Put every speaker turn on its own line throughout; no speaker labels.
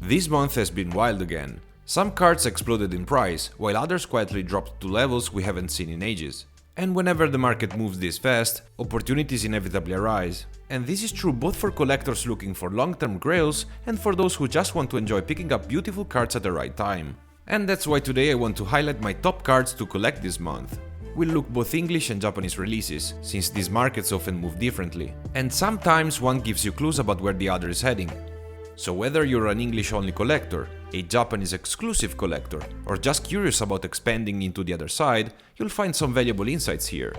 This month has been wild again. Some cards exploded in price, while others quietly dropped to levels we haven't seen in ages. And whenever the market moves this fast, opportunities inevitably arise. And this is true both for collectors looking for long-term grails and for those who just want to enjoy picking up beautiful cards at the right time. And that's why today I want to highlight my top cards to collect this month. We'll look both English and Japanese releases, since these markets often move differently, and sometimes one gives you clues about where the other is heading. So whether you're an English-only collector, a Japanese exclusive collector, or just curious about expanding into the other side, you'll find some valuable insights here.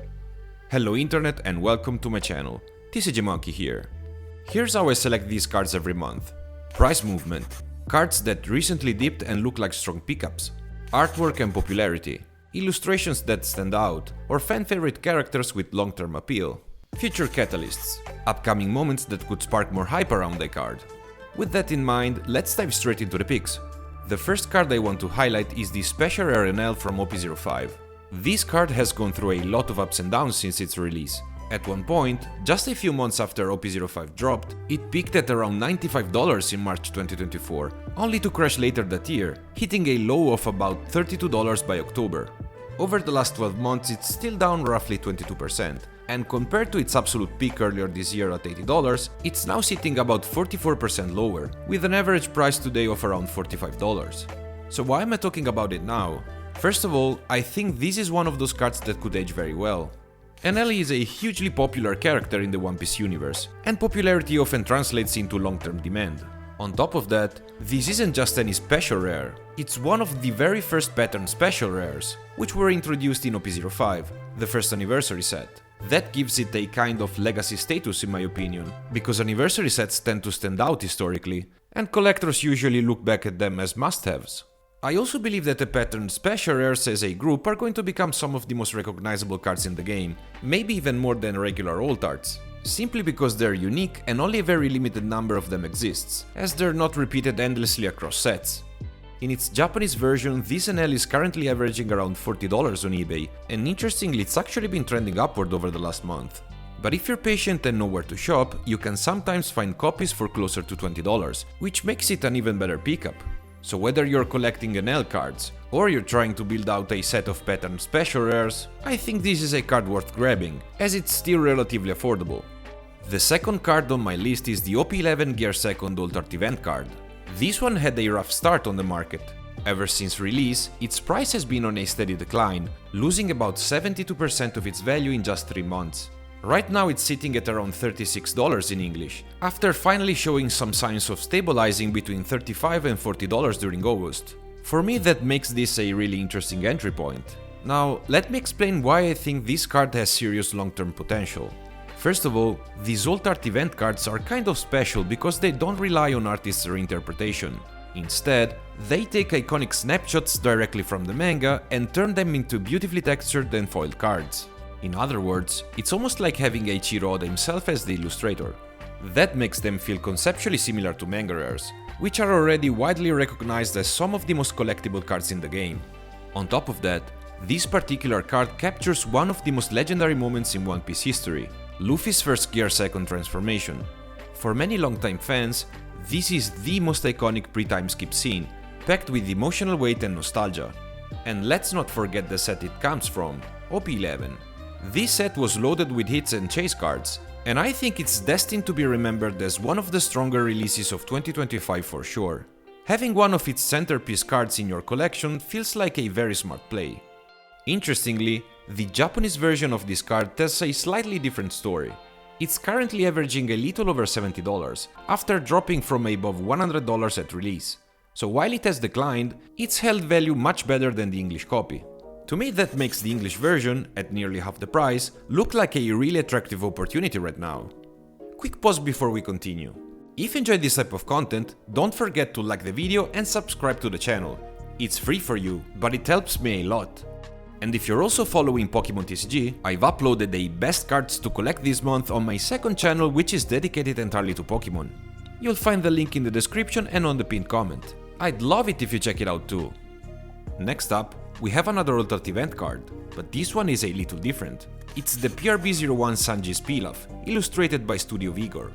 Hello internet and welcome to my channel, TCG Monkey here. Here's how I select these cards every month. Price movement, cards that recently dipped and look like strong pickups, artwork and popularity, illustrations that stand out, or fan-favorite characters with long-term appeal, future catalysts, upcoming moments that could spark more hype around a card. With that in mind, let's dive straight into the picks. The first card I want to highlight is the Special Rare Enel from OP05. This card has gone through a lot of ups and downs since its release. At one point, just a few months after OP05 dropped, it peaked at around $95 in March 2024, only to crash later that year, hitting a low of about $32 by October. Over the last 12 months, it's still down roughly 22%, and compared to its absolute peak earlier this year at $80, it's now sitting about 44% lower, with an average price today of around $45. So why am I talking about it now? First of all, I think this is one of those cards that could age very well. Enel is a hugely popular character in the One Piece universe, and popularity often translates into long-term demand. On top of that, this isn't just any special rare, it's one of the very first pattern special rares, which were introduced in OP05, the first anniversary set. That gives it a kind of legacy status in my opinion, because anniversary sets tend to stand out historically, and collectors usually look back at them as must-haves. I also believe that the pattern special rares as a group are going to become some of the most recognizable cards in the game, maybe even more than regular alt arts. Simply because they're unique and only a very limited number of them exists, as they're not repeated endlessly across sets. In its Japanese version, this Enel is currently averaging around $40 on eBay, and interestingly it's actually been trending upward over the last month. But if you're patient and know where to shop, you can sometimes find copies for closer to $20, which makes it an even better pickup. So whether you're collecting Enel cards, or you're trying to build out a set of pattern special rares, I think this is a card worth grabbing, as it's still relatively affordable. The second card on my list is the OP11 Gear Two Alt Art Event card. This one had a rough start on the market. Ever since release, its price has been on a steady decline, losing about 72% of its value in just 3 months. Right now it's sitting at around $36 in English, after finally showing some signs of stabilizing between $35 and $40 during August. For me that makes this a really interesting entry point. Now, let me explain why I think this card has serious long-term potential. First of all, these alt art event cards are kind of special because they don't rely on artists' reinterpretation. Instead, they take iconic snapshots directly from the manga and turn them into beautifully textured and foiled cards. In other words, it's almost like having Eiichiro Oda himself as the illustrator. That makes them feel conceptually similar to manga rares, which are already widely recognized as some of the most collectible cards in the game. On top of that, this particular card captures one of the most legendary moments in One Piece history, Luffy's first Gear Two transformation. For many longtime fans, this is the most iconic pre-time skip scene, packed with emotional weight and nostalgia. And let's not forget the set it comes from, OP11. This set was loaded with hits and chase cards, and I think it's destined to be remembered as one of the stronger releases of 2025 for sure. Having one of its centerpiece cards in your collection feels like a very smart play. Interestingly, the Japanese version of this card tells a slightly different story. It's currently averaging a little over $70, after dropping from above $100 at release. So while it has declined, it's held value much better than the English copy. To me that makes the English version, at nearly half the price, look like a really attractive opportunity right now. Quick pause before we continue. If you enjoyed this type of content, don't forget to like the video and subscribe to the channel. It's free for you, but it helps me a lot. And if you're also following Pokemon TCG, I've uploaded a best cards to collect this month on my second channel, which is dedicated entirely to Pokemon. You'll find the link in the description and on the pinned comment. I'd love it if you check it out too. Next up, we have another alternate event card, but this one is a little different. It's the PRB01 Sanji's Pilaf, illustrated by Studio Vigor.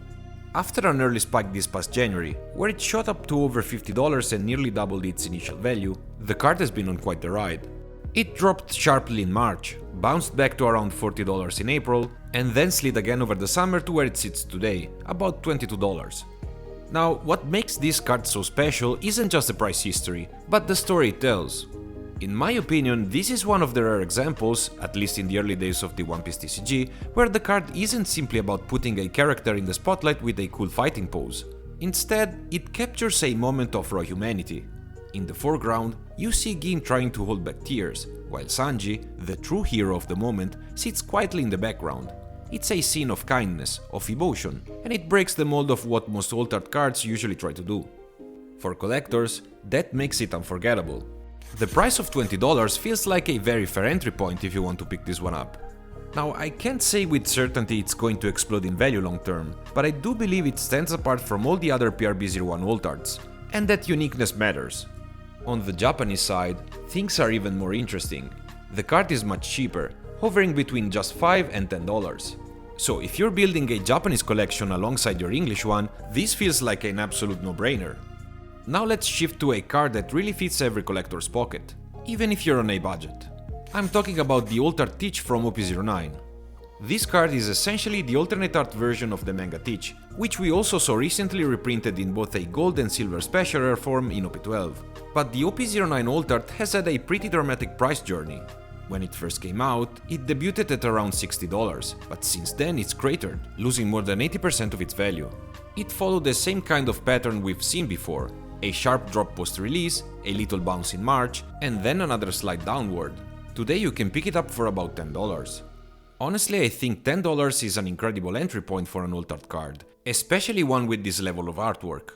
After an early spike this past January, where it shot up to over $50 and nearly doubled its initial value, the card has been on quite the ride. It dropped sharply in March, bounced back to around $40 in April, and then slid again over the summer to where it sits today, about $22. Now, what makes this card so special isn't just the price history, but the story it tells. In my opinion, this is one of the rare examples, at least in the early days of the One Piece TCG, where the card isn't simply about putting a character in the spotlight with a cool fighting pose. Instead, it captures a moment of raw humanity. In the foreground, you see Gin trying to hold back tears, while Sanji, the true hero of the moment, sits quietly in the background. It's a scene of kindness, of emotion, and it breaks the mold of what most altered cards usually try to do. For collectors, that makes it unforgettable. The price of $20 feels like a very fair entry point if you want to pick this one up. Now, I can't say with certainty it's going to explode in value long term, but I do believe it stands apart from all the other PRB01 altards, and that uniqueness matters. On the Japanese side, things are even more interesting. The card is much cheaper, hovering between just $5 and $10. So if you're building a Japanese collection alongside your English one, this feels like an absolute no-brainer. Now let's shift to a card that really fits every collector's pocket, even if you're on a budget. I'm talking about the Altered Teach from OP09. This card is essentially the alternate art version of the manga Teach, which we also saw recently reprinted in both a gold and silver special rare form in OP12. But the OP09 Altered has had a pretty dramatic price journey. When it first came out, it debuted at around $60, but since then it's cratered, losing more than 80% of its value. It followed the same kind of pattern we've seen before, a sharp drop post-release, a little bounce in March, and then another slide downward. Today you can pick it up for about $10. Honestly, I think $10 is an incredible entry point for an altered card, especially one with this level of artwork.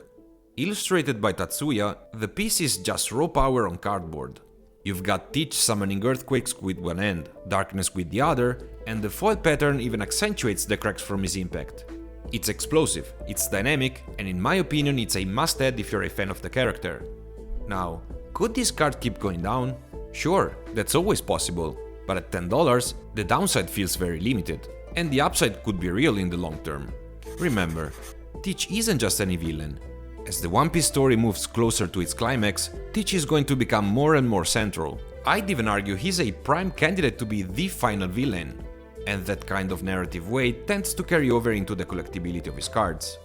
Illustrated by Tatsuya, the piece is just raw power on cardboard. You've got Teach summoning earthquakes with one end, darkness with the other, and the foil pattern even accentuates the cracks from his impact. It's explosive, it's dynamic, and in my opinion it's a must-add if you're a fan of the character. Now, could this card keep going down? Sure, that's always possible, but at $10, the downside feels very limited, and the upside could be real in the long term. Remember, Teach isn't just any villain. As the One Piece story moves closer to its climax, Teach is going to become more and more central. I'd even argue he's a prime candidate to be the final villain. And that kind of narrative weight tends to carry over into the collectability of his cards.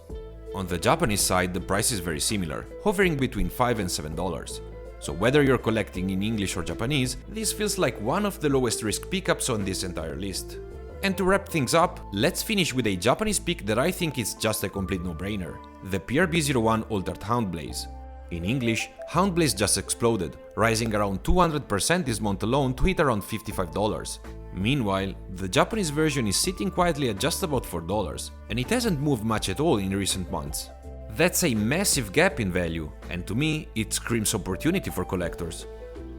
On the Japanese side, the price is very similar, hovering between $5 and $7. So whether you're collecting in English or Japanese, this feels like one of the lowest risk pickups on this entire list. And to wrap things up, let's finish with a Japanese pick that I think is just a complete no-brainer, the PRB01 Altered Hound Blaze. In English, Hound Blaze just exploded, rising around 200% this month alone to hit around $55. Meanwhile, the Japanese version is sitting quietly at just about $4, and it hasn't moved much at all in recent months. That's a massive gap in value, and to me, it screams opportunity for collectors.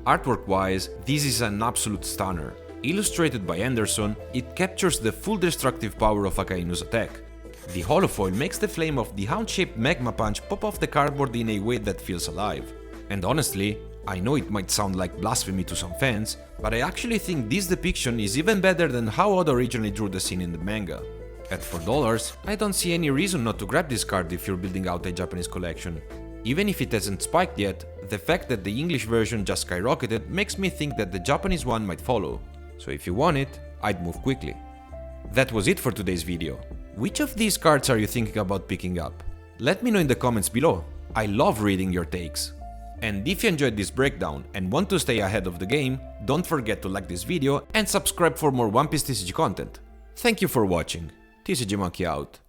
Artwork-wise, this is an absolute stunner. Illustrated by Anderson, it captures the full destructive power of Akainu's attack. The holofoil makes the flame of the hound-shaped magma punch pop off the cardboard in a way that feels alive. And honestly, I know it might sound like blasphemy to some fans, but I actually think this depiction is even better than how Oda originally drew the scene in the manga. At $4, I don't see any reason not to grab this card if you're building out a Japanese collection. Even if it hasn't spiked yet, the fact that the English version just skyrocketed makes me think that the Japanese one might follow. So if you want it, I'd move quickly. That was it for today's video. Which of these cards are you thinking about picking up? Let me know in the comments below. I love reading your takes. And if you enjoyed this breakdown and want to stay ahead of the game, don't forget to like this video and subscribe for more One Piece TCG content. Thank you for watching. TCG Monkey out.